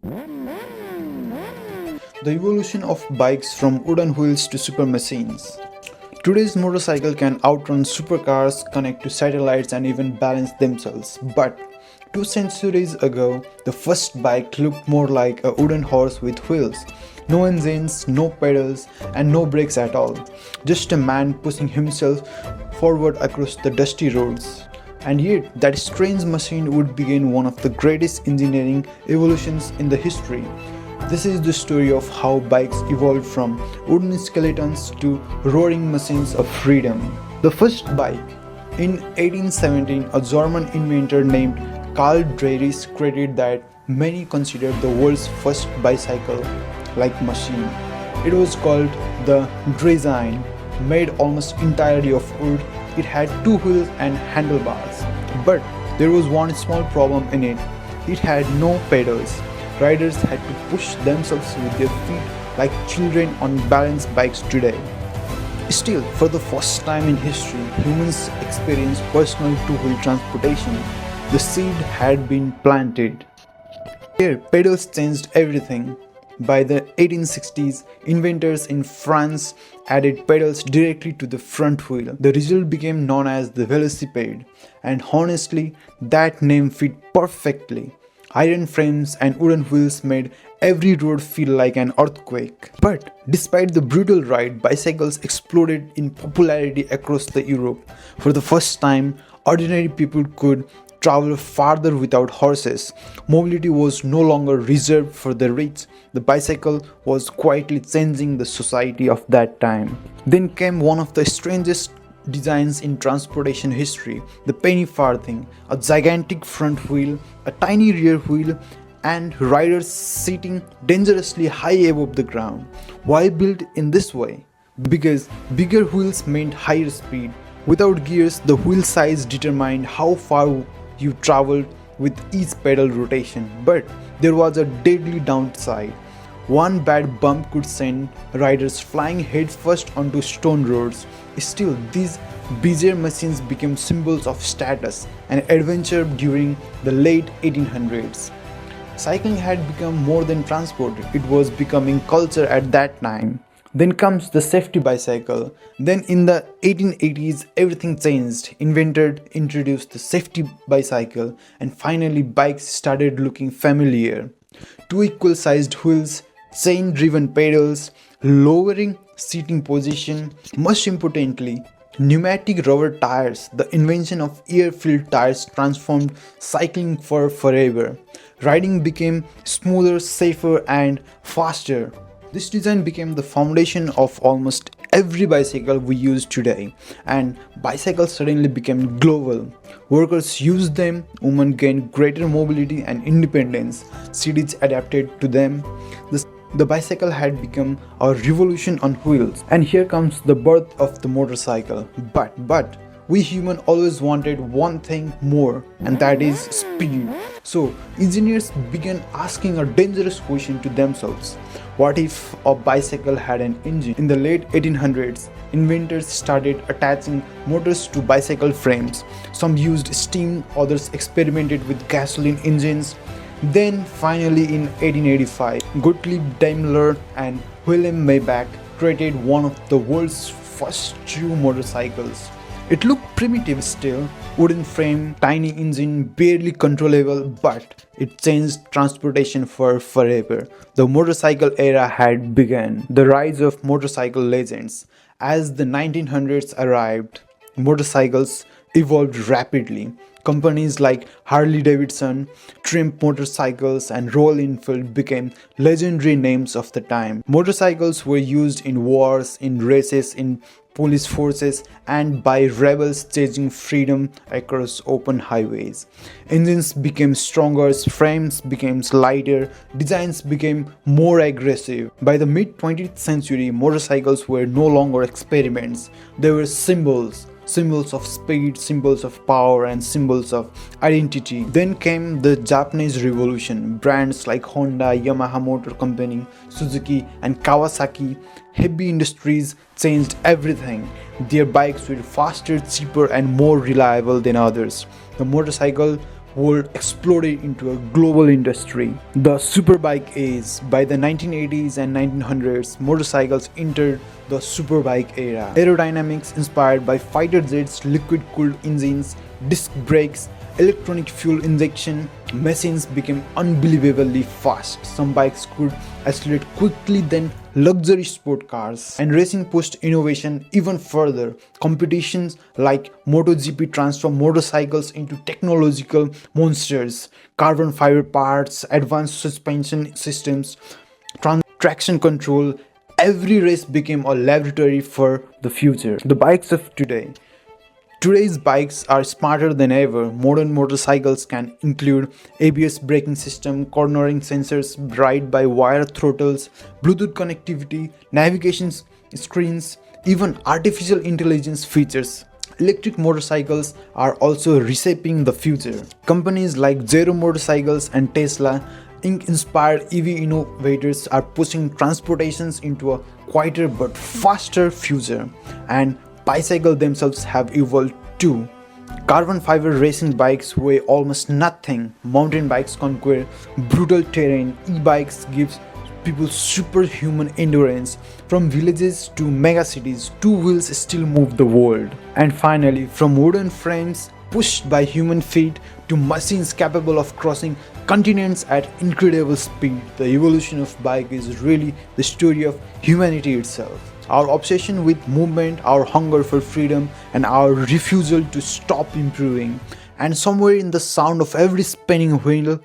The evolution of bikes from wooden wheels to super machines. Today's motorcycle can outrun supercars, connect to satellites, and even balance themselves. But 2 centuries ago, the first bike looked more like a wooden horse with wheels. No engines, no pedals, and no brakes at all. Just a man pushing himself forward across the dusty roads. And yet, that strange machine would begin one of the greatest engineering evolutions in the history. This is the story of how bikes evolved from wooden skeletons to roaring machines of freedom. The first bike. In 1817, a German inventor named Karl Dreyer created that many consider the world's first bicycle-like machine. It was called the Draisine. Made almost entirely of wood, it had two wheels and handlebars. But there was one small problem in it. It had no pedals. Riders had to push themselves with their feet like children on balanced bikes today. Still, for the first time in history, humans experienced personal two-wheel transportation. The seed had been planted. Here, pedals changed everything. By the 1860s, inventors in France added pedals directly to the front wheel. The result became known as the velocipede, and honestly, that name fit perfectly. Iron frames and wooden wheels made every road feel like an earthquake. But despite the brutal ride, bicycles exploded in popularity across the Europe. For the first time, ordinary people could travel farther without horses. Mobility was no longer reserved for the rich. The bicycle was quietly changing the society of that time. Then came one of the strangest designs in transportation history, the penny farthing, a gigantic front wheel, a tiny rear wheel, and riders sitting dangerously high above the ground. Why built in this way? Because bigger wheels meant higher speed. Without gears, the wheel size determined how far you traveled with each pedal rotation. But there was a deadly downside. One bad bump could send riders flying headfirst onto stone roads. Still, these bizarre machines became symbols of status and adventure during the late 1800s. Cycling had become more than transport, it was becoming culture at that time. Then comes the safety bicycle. Then in the 1880s, everything changed. Inventor introduced the safety bicycle, and finally bikes started looking familiar. Two equal sized wheels, chain driven pedals, lowering seating position, most importantly, pneumatic rubber tires. The invention of air-filled tires transformed cycling forever. Riding became smoother, safer, and faster. This design became the foundation of almost every bicycle we use today, and bicycles suddenly became global. Workers used them, women gained greater mobility and independence, cities adapted to them. The bicycle had become a revolution on wheels. And here comes the birth of the motorcycle. But we humans always wanted one thing more, and that is speed. So engineers began asking a dangerous question to themselves. What if a bicycle had an engine? In the late 1800s, inventors started attaching motors to bicycle frames. Some used steam, others experimented with gasoline engines. Then finally in 1885, Gottlieb Daimler and Wilhelm Maybach created one of the world's first true motorcycles. It looked primitive still, wooden frame, tiny engine, barely controllable, but it changed transportation forever. The motorcycle era had begun. The rise of motorcycle legends. As the 1900s arrived, motorcycles evolved rapidly. Companies like Harley-Davidson, Triumph Motorcycles, and Royal Enfield became legendary names of the time. Motorcycles were used in wars, in races, in police forces, and by rebels chasing freedom across open highways. Engines became stronger, frames became lighter, designs became more aggressive. By the mid-20th century, motorcycles were no longer experiments, they were symbols. Symbols of speed, symbols of power, and symbols of identity. Then came the Japanese Revolution. Brands like Honda, Yamaha Motor Company, Suzuki, and Kawasaki heavy industries changed everything. Their bikes were faster, cheaper, and more reliable than others. The motorcycle world exploded into a global industry. The superbike age. By the 1980s and 1900s, motorcycles entered the superbike era. Aerodynamics inspired by fighter jets, liquid-cooled engines, disc brakes, electronic fuel injection machines became unbelievably fast. Some bikes could accelerate quickly than luxury sport cars, and racing pushed innovation even further. Competitions like MotoGP transformed motorcycles into technological monsters. Carbon fiber parts, advanced suspension systems, traction control. Every race became a laboratory for the future. The bikes of today. Today's bikes are smarter than ever. Modern motorcycles can include ABS braking system, cornering sensors, ride-by-wire throttles, Bluetooth connectivity, navigation screens, even artificial intelligence features. Electric motorcycles are also reshaping the future. Companies like Zero Motorcycles and Tesla Inc-inspired EV innovators are pushing transportations into a quieter but faster future, and bicycles themselves have evolved too. Carbon fiber racing bikes weigh almost nothing. Mountain bikes conquer brutal terrain. E-bikes gives people superhuman endurance. From villages to megacities, two wheels still move the world. And finally, from wooden frames pushed by human feet to machines capable of crossing continents at incredible speed, the evolution of bike is really the story of humanity itself. Our obsession with movement, our hunger for freedom, and our refusal to stop improving. And somewhere in the sound of every spinning wheel,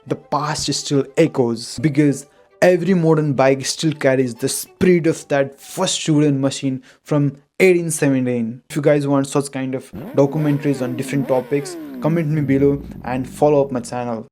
the past still echoes, because every modern bike still carries the spirit of that first wooden machine from 1817. If you guys want such kind of documentaries on different topics, comment me below and follow up my channel.